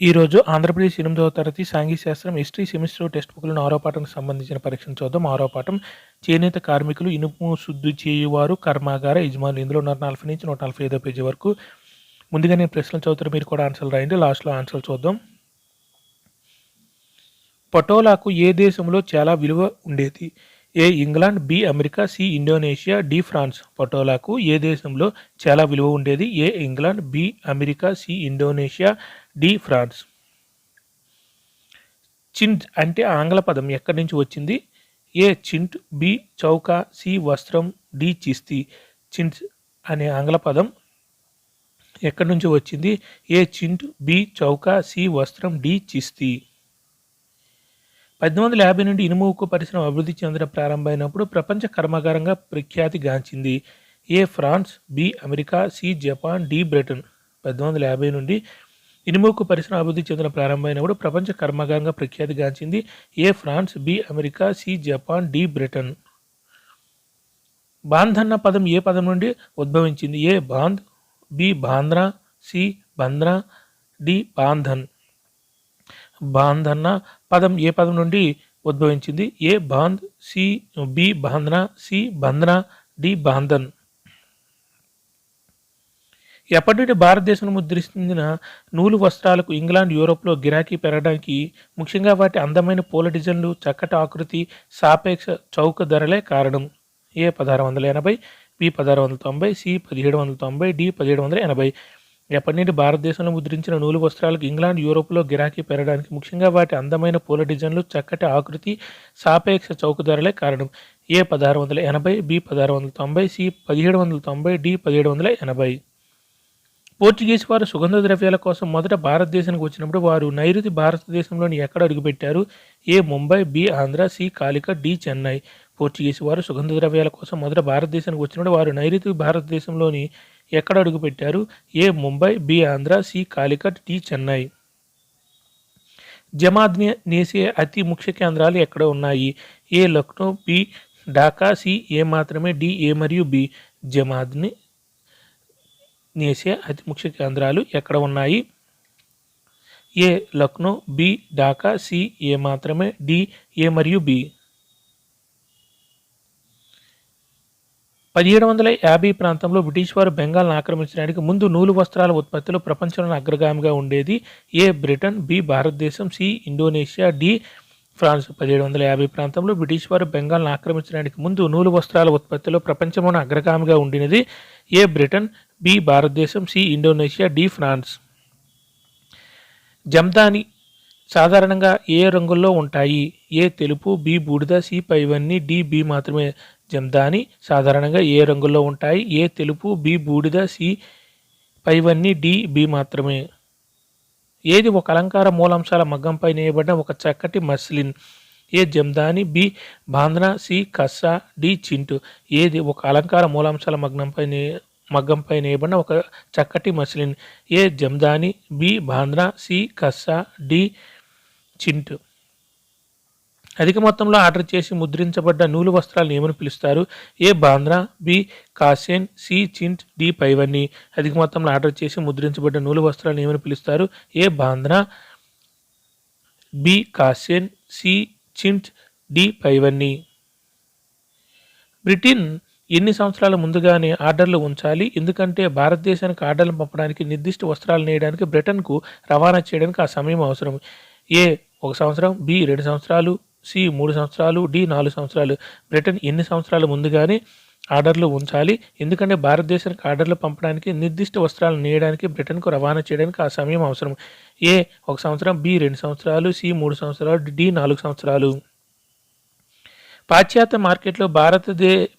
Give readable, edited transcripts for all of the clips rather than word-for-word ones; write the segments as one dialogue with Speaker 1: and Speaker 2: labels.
Speaker 1: ఈరోజు ఆంధ్రప్రదేశ్ 8వ తరగతి సాంఘిక శాస్త్రం హిస్టరీ సెమిస్టర్ టెక్స్ట్ బుక్‌లోని 6వ పాఠానికి సంబంధించిన పరీక్షను చూద్దాం. 6వ పాఠం చేనేత కార్మికులు, ఇనుము శుద్ధి చేయువారు, కర్మాగార యజమానులు. ఇందులో 140 నుంచి 145 పేజీ వరకు. ముందుగా నేను ప్రశ్నలు చదువుతాను, మీరు కూడా ఆన్సర్లు రాయండి. లాస్ట్‌లో ఆన్సర్లు చూద్దాం. పటోలాకు ఏ దేశంలో చాలా విలువ ఉండేది? A England, B America, C Indonesia, D France. పటోలాకు ఏ దేశంలో చాలా విలువ ఉండేది? A England, B America, C Indonesia, D France. చింట్ అంటే ఆంగ్ల పదం ఎక్కడి నుంచి వచ్చింది? ఏ చింట్, బి చౌక, సి వస్త్రం, డి చిస్తీ. చింట్ అనే ఆంగ్ల పదం ఎక్కడి నుంచి వచ్చింది? ఏ చింట్, బి చౌక, సి వస్త్రం, డి చిస్తీ. 1850 నుండి ఇనుము ఉక్కు పరిశ్రమ అభివృద్ధి చెందడం ప్రారంభమైనప్పుడు ప్రపంచ కర్మాగారంగా ప్రఖ్యాతి గాంచింది. A France, B America, C Japan, D Britain. 1850 నుండి ఇనుము ఉక్కు పరిశ్రమ అభివృద్ధి చెందడం ప్రారంభమైనప్పుడు ప్రపంచ కర్మాగారంగా ప్రఖ్యాతి గాంచింది. A France, B America, C Japan, D Britain. బాంధ్ అన్న పదం ఏ పదం నుండి ఉద్భవించింది? ఏ బాంధ్, బి బాంద్రా, సి బంద్రా, డి బాంధన్. బాంధ్ అన్న పదం ఏ పదం నుండి ఉద్భవించింది? ఏ బాంధ్, బి బాంద్రా, సి బంద్రా, డి బాంధన్. ఎప్పటి నుండి భారతదేశంలో ముద్రించిన నూలు వస్త్రాలకు ఇంగ్లాండ్, యూరోప్లో గిరాకీ పెరగడానికి ముఖ్యంగా వాటి అందమైన పూల డిజైన్లు, చక్కటి ఆకృతి, సాపేక్ష చౌక ధరలే కారణం? ఏ 1680, బి 1690, సి 1790, డి 1780. ఎప్పటి నుండి భారతదేశంలో ముద్రించిన నూలు వస్త్రాలకు ఇంగ్లాండ్, యూరోప్లో గిరాకీ పెరగడానికి ముఖ్యంగా వాటి అందమైన పూల డిజైన్లు, చక్కటి ఆకృతి, సాపేక్ష చౌక ధరలే కారణం? ఏ 1680, బి 1690, సి 1790, డి 1780. పోర్చుగీస్ వారు సుగంధ ద్రవ్యాల కోసం మొదట భారతదేశానికి వచ్చినప్పుడు వారు నైరుతి భారతదేశంలోని ఎక్కడ అడుగుపెట్టారు? A Mumbai, B Andhra, C Calicut, D Chennai. Portuguese వారు సుగంధ ద్రవ్యాల కోసం మొదట భారతదేశానికి వచ్చినప్పుడు వారు నైరుతి భారతదేశంలోని ఎక్కడ అడుగుపెట్టారు? A Mumbai, B Andhra, C Calicut, D Chennai. జమాత్ నేసే అతి ముఖ్య కేంద్రాలు ఎక్కడ ఉన్నాయి? A Lucknow, B Dhaka, C A మాత్రమే, డి ఏ మరియు బి. జమాత్ని నేసే అతి ముఖ్య కేంద్రాలు ఎక్కడ ఉన్నాయి? A Lucknow, B Dhaka, C A మాత్రమే, డి ఏ మరియు బి. 1750 ప్రాంతంలో బ్రిటిష్ వారు బెంగాల్ను ఆక్రమించడానికి ముందు నూలు వస్త్రాల ఉత్పత్తిలో ప్రపంచంలోని అగ్రగామిగా ఉండేది. ఏ బ్రిటన్, బి భారతదేశం, సి ఇండోనేషియా, డి ఫ్రాన్స్. 1750 ప్రాంతంలో బ్రిటిష్ వారు బెంగాల్ను ఆక్రమించడానికి ముందు నూలు వస్త్రాల ఉత్పత్తిలో ప్రపంచంలోని అగ్రగామిగా ఉండినది. ఏ బ్రిటన్, బి భారతదేశం, C Indonesia, D France. Jamdani సాధారణంగా ఏ రంగుల్లో ఉంటాయి? ఏ తెలుపు, బి బూడిద, సి పైవన్నీ, డి బి మాత్రమే. జమ్దాని సాధారణంగా ఏ రంగుల్లో ఉంటాయి? ఏ తెలుపు, బి బూడిద, సి పైవన్నీ, డి బి మాత్రమే. ఏది ఒక అలంకార మూలాంశాల మగ్గంపై నేయబడిన ఒక చక్కటి మస్లిన్? ఏ జమ్దాని, బి బాంద్రా, సి కస్సా, డి చింటు. ఏది ఒక అలంకార మూలాంశాల మగ్గంపై నేయబడిన ఒక చక్కటి మస్లిన్? ఏ జమ్దాని, బి బాంద్రా, సి కస్సా, డి చింటు. అధిక మొత్తంలో ఆర్డర్ చేసి ముద్రించబడ్డ నూలు వస్త్రాలను ఏమని పిలుస్తారు? ఏ బాంద్రా, బి కాసేన్, సి చింట్, డి పైవన్నీ. అధిక మొత్తంలో ఆర్డర్ చేసి ముద్రించబడ్డ నూలు వస్త్రాలను ఏమని పిలుస్తారు? ఏ బాంద్రా, బి కాసేన్, సి చింట్, డి పైవన్నీ. బ్రిటన్ ఎన్ని సంవత్సరాల ముందుగానే ఆర్డర్లు ఉంచాలి? ఎందుకంటే భారతదేశానికి ఆర్డర్లు పంపడానికి, నిర్దిష్ట వస్త్రాలు నేయడానికి, బ్రిటన్కు రవాణా చేయడానికి ఆ సమయం అవసరం. ఏ 1 సంవత్సరం, బి 2 సంవత్సరాలు, సి 3 సంవత్సరాలు, డి 4 సంవత్సరాలు. బ్రిటన్ ఎన్ని సంవత్సరాల ముందుగానే ఆర్డర్లు ఉంచాలి? ఎందుకంటే భారతదేశానికి ఆర్డర్లు పంపడానికి, నిర్దిష్ట వస్త్రాలు నేయడానికి, బ్రిటన్కు రవాణా చేయడానికి ఆ సమయం అవసరం. ఏ 1 సంవత్సరం, బి 2 సంవత్సరాలు, సి 3 సంవత్సరాలు, డి 4 సంవత్సరాలు. పాశ్చాత్య మార్కెట్లో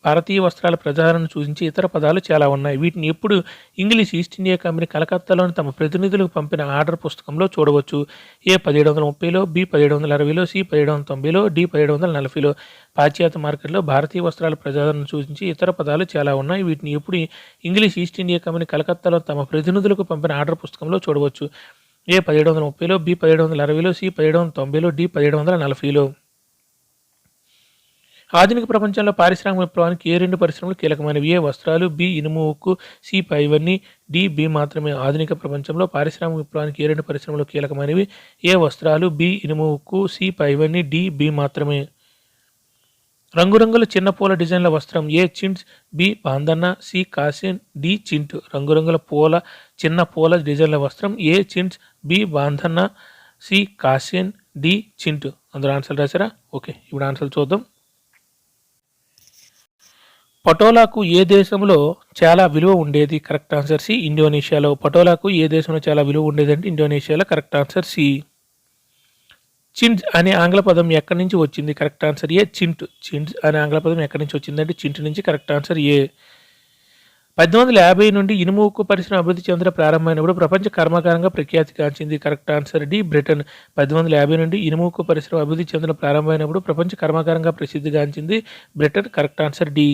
Speaker 1: భారతీయ వస్త్రాల ప్రజాదరణను సూచించే ఇతర పదాలు చాలా ఉన్నాయి. వీటిని ఎప్పుడు ఇంగ్లీష్ ఈస్ట్ ఇండియా కంపెనీ కలకత్తాలోని తమ ప్రతినిధులకు పంపిన ఆర్డర్ పుస్తకంలో చూడవచ్చు. ఏ 1730లో, బి 1760లో, సి 1790లో, డి 1740లో. పాశ్చాత్య మార్కెట్లో భారతీయ వస్త్రాల ప్రజాదరణను సూచించే ఇతర పదాలు చాలా ఉన్నాయి. వీటిని ఎప్పుడు ఇంగ్లీష్ ఈస్ట్ ఇండియా కంపెనీ కలకత్తాలో తమ ప్రతినిధులకు పంపిన ఆర్డర్ పుస్తకంలో చూడవచ్చు. ఏ 1730లో, బి 1760లో, సి 1790లో, డి 1740లో. ఆధునిక ప్రపంచంలో పారిశ్రామిక విప్లవానికి ఏ రెండు పరిశ్రమలు కీలకమైనవి? ఏ వస్త్రాలు, బి ఇనుము ఉక్కు, సి పైవన్నీ, డి బి మాత్రమే. ఆధునిక ప్రపంచంలో పారిశ్రామిక విప్లవానికి ఏ రెండు పరిశ్రమలు కీలకమైనవి? ఏ వస్త్రాలు, బి ఇనుము ఉక్కు, సి పైవన్నీ, డి బి మాత్రమే. రంగురంగుల చిన్న పూల డిజైన్ల వస్త్రం. ఏ చింట్స్, బి బాందన్న, సి కాసిన్, డి చింట్. రంగురంగుల చిన్న పూల డిజైన్ల వస్త్రం. ఏ చింట్స్, బి బాందన్న, సి కాసిన్, డి చింట్. అందరూ ఆన్సర్ రాశారా? ఓకే, ఇప్పుడు ఆన్సర్ చూద్దాం. పటోలాకు ఏ దేశంలో చాలా విలువ ఉండేది? కరెక్ట్ ఆన్సర్ సి ఇండోనేషియాలో. పటోలాకు ఏ దేశంలో చాలా విలువ ఉండేది అంటే ఇండోనేషియాలో. Correct answer C. చింట్ అనే ఆంగ్ల పదం ఎక్కడి నుంచి వచ్చింది? కరెక్ట్ ఆన్సర్ ఏ చింట్. చింట్ అనే ఆంగ్ల పదం ఎక్కడి నుంచి వచ్చిందంటే చింట్ నుంచి. కరెక్ట్ ఆన్సర్ ఏ. 1850 నుండి ఇనుము ఉక్కు పరిశ్రమ అభివృద్ధి చెందడం ప్రారంభమైనప్పుడు ప్రపంచ కర్మాగారంగా ప్రఖ్యాతిగాంచింది. Correct answer D Britain. 1850 నుండి ఇనుము ఉక్కు పరిశ్రమ అభివృద్ధి చెందడం ప్రారంభమైనప్పుడు ప్రపంచ కర్మాగారంగా ప్రసిద్ధిగాంచింది బ్రిటన్. Correct answer D.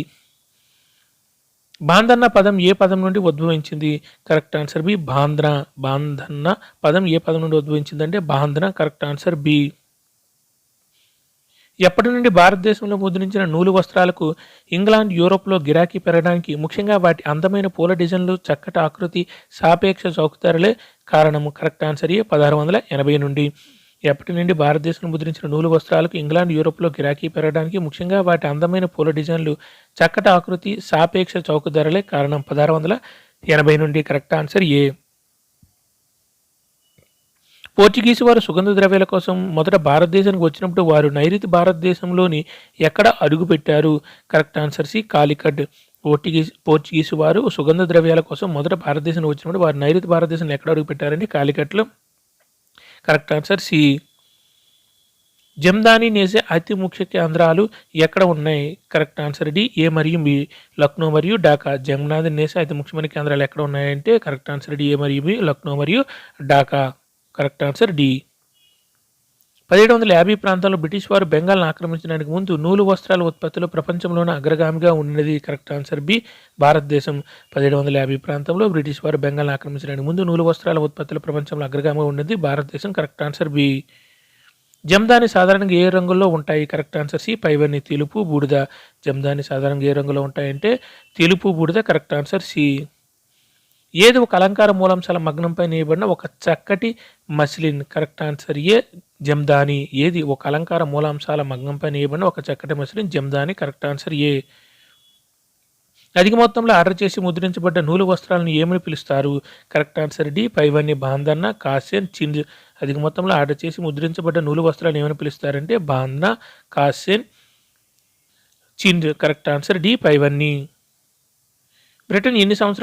Speaker 1: బాందన్న పదం ఏ పదం నుండి ఉద్భవించింది? కరెక్ట్ ఆన్సర్ బి బాంద్రా. బాందన్న పదం ఏ పదం నుండి ఉద్భవించిందంటే బాంద్రా. Correct answer B. ఎప్పటి నుండి భారతదేశంలో ముద్రించిన నూలు వస్త్రాలకు ఇంగ్లాండ్, యూరోప్లో గిరాకీ పెరగడానికి ముఖ్యంగా వాటి అందమైన పూల డిజైన్లు, చక్కటి ఆకృతి, సాపేక్ష చౌకధరలే కారణము? కరెక్ట్ ఆన్సర్ ఏ 1680 నుండి. ఎప్పటి నుండి భారతదేశంలో ముద్రించిన నూలు వస్త్రాలకు ఇంగ్లాండ్, యూరోప్లో గిరాకీ పెరగడానికి ముఖ్యంగా వాటి అందమైన పూల డిజైన్లు, చక్కటి ఆకృతి, సాపేక్ష చౌకధరలే కారణం? 1680 నుండి. కరెక్ట్ ఆన్సర్ ఏ. పోర్చుగీసు వారు సుగంధ ద్రవ్యాల కోసం మొదట భారతదేశానికి వచ్చినప్పుడు వారు నైరుతి భారతదేశంలోని ఎక్కడ అడుగుపెట్టారు? Correct answer C Calicut. Portuguese వారు సుగంధ ద్రవ్యాల కోసం మొదట భారతదేశానికి వచ్చినప్పుడు వారు నైరుతి భారతదేశంలో ఎక్కడ అడుగుపెట్టారంటే కాలికట్లో. Correct answer C. జమ్దాని నేసే అతి ముఖ్య కేంద్రాలు ఎక్కడ ఉన్నాయి? కరెక్ట్ ఆన్సర్ డి ఏ మరియు బి. లక్నో మరియు ఢాకా. జమ్దాని నేసే అతి ముఖ్యమైన కేంద్రాలు ఎక్కడ ఉన్నాయంటే కరెక్ట్ ఆన్సర్ డి ఏ మరియు బి. లక్నో మరియు ఢాకా. Correct answer D. 1750 ప్రాంతంలో బ్రిటిష్ వారు బెంగాల్ను ఆక్రమించడానికి ముందు నూలు వస్త్రాల ఉత్పత్తిలో ప్రపంచంలోనే అగ్రగామిగా ఉన్నది. కరెక్ట్ ఆన్సర్ బి భారతదేశం. 1750 ప్రాంతంలో బ్రిటిష్ వారు బెంగాల్ను ఆక్రమించడానికి ముందు నూలు వస్త్రాల ఉత్పత్తిలో ప్రపంచంలో అగ్రగామిగా ఉన్నది భారతదేశం. Correct answer B. జమ్దాని సాధారణంగా ఏ రంగుల్లో ఉంటాయి? కరెక్ట్ ఆన్సర్ సి పైవన్నీ, తెలుపు, బూడిద. జమ్దాని సాధారణంగా ఏ రంగులో ఉంటాయంటే తెలుపు, బూడిద. Correct answer C. ఏది ఒక అలంకార మూలాంశాల మగ్నంపై నేయబడిన ఒక చక్కటి muslin? Correct answer A Jamdani. ఏది ఒక అలంకార మూలాంశాల మగ్నంపై నేయబడిన ఒక చక్కటి muslin? Jamdani. Correct answer A. అధిక మొత్తంలో ఆర్డర్ చేసి ముద్రించబడ్డ నూలు వస్త్రాలను ఏమని పిలుస్తారు? కరెక్ట్ ఆన్సర్ డి పైవన్నీ, బాందన్న, కాసిన్, చింజ్. అధిక మొత్తంలో ఆర్డర్ చేసి ముద్రించబడ్డ నూలు వస్త్రాలను ఏమని పిలుస్తారంటే బాందన, కాసిన్, చింజ్. కరెక్ట్ ఆన్సర్ డి పైవన్నీ. బ్రిటన్ ఎన్ని సంవత్సరాలు